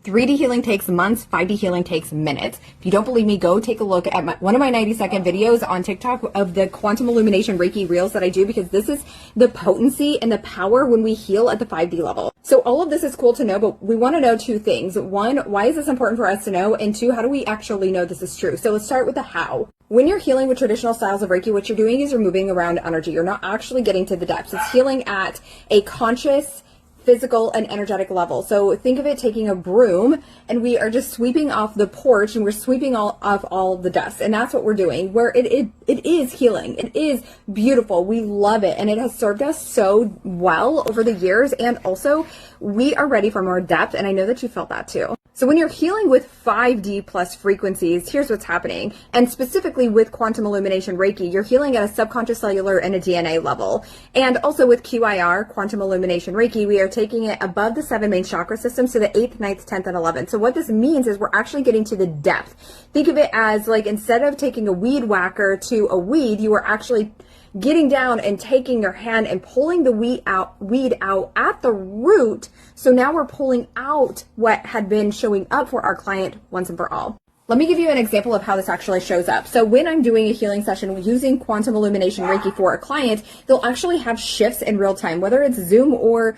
3D healing takes months, 5D healing takes minutes. If you don't believe me, go take a look at one of my 90-second videos on TikTok of the quantum illumination Reiki reels that I do, because this is the potency and the power when we heal at the 5D level. So all of this is cool to know, but we want to know two things. One, why is this important for us to know? And two, how do we actually know this is true? So let's start with the how. When you're healing with traditional styles of Reiki, what you're doing is you're moving around energy. You're not actually getting to the depths. It's healing at a conscious, physical, and energetic level. So think of it taking a broom and we are just sweeping off the porch and we're sweeping off all the dust. And that's what we're doing, where it is healing. It is beautiful. We love it. And it has served us so well over the years. And also we are ready for more depth. And I know that you felt that too. So when you're healing with 5D plus frequencies, here's what's happening. And specifically with quantum illumination Reiki, you're healing at a subconscious, cellular, and a DNA level. And also with QIR, quantum illumination Reiki, we are taking it above the 7 main chakra systems to the 8th, 9th, 10th, and 11th. So what this means is we're actually getting to the depth. Think of it as like, instead of taking a weed whacker to a weed, you are actually getting down and taking your hand and pulling the weed out at the root. So now we're pulling out what had been showing up for our client once and for all. Let me give you an example of how this actually shows up. So when I'm doing a healing session using quantum illumination Reiki for a client, they'll actually have shifts in real time, whether it's Zoom or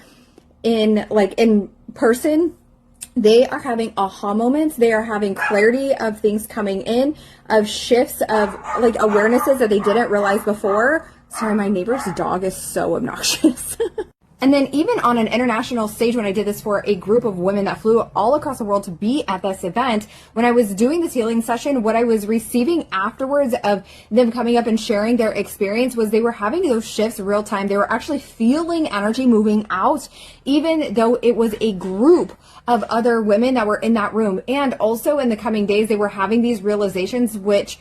in person. They are having aha moments. They are having clarity of things coming in, of shifts of like awarenesses that they didn't realize before. Sorry, my neighbor's dog is so obnoxious. And then even on an international stage, when I did this for a group of women that flew all across the world to be at this event, when I was doing this healing session, what I was receiving afterwards of them coming up and sharing their experience was they were having those shifts real time. They were actually feeling energy moving out, even though it was a group of other women that were in that room. And also in the coming days, they were having these realizations, which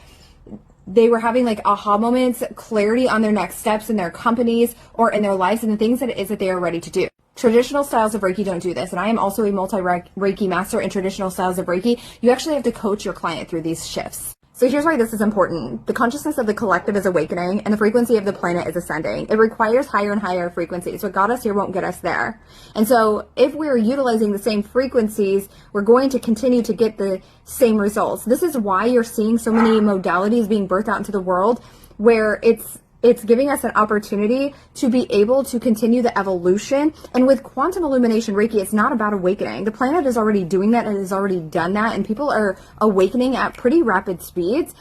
they were having like aha moments, clarity on their next steps in their companies or in their lives and the things that it is that they are ready to do. Traditional styles of Reiki don't do this. And I am also a multi-Reiki master in traditional styles of Reiki. You actually have to coach your client through these shifts. So here's why this is important. The consciousness of the collective is awakening and the frequency of the planet is ascending. It requires higher and higher frequencies. What got us here won't get us there. And so if we're utilizing the same frequencies, we're going to continue to get the same results. This is why you're seeing so many modalities being birthed out into the world, where it's giving us an opportunity to be able to continue the evolution. And with quantum illumination Reiki, it's not about awakening. The planet is already doing that and has already done that, and people are awakening at pretty rapid speeds.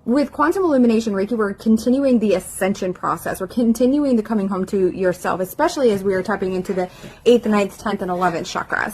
With quantum illumination Reiki, we're continuing the ascension process. We're continuing the coming home to yourself, especially as we are tapping into the 8th, 9th, 10th, and 11th chakras.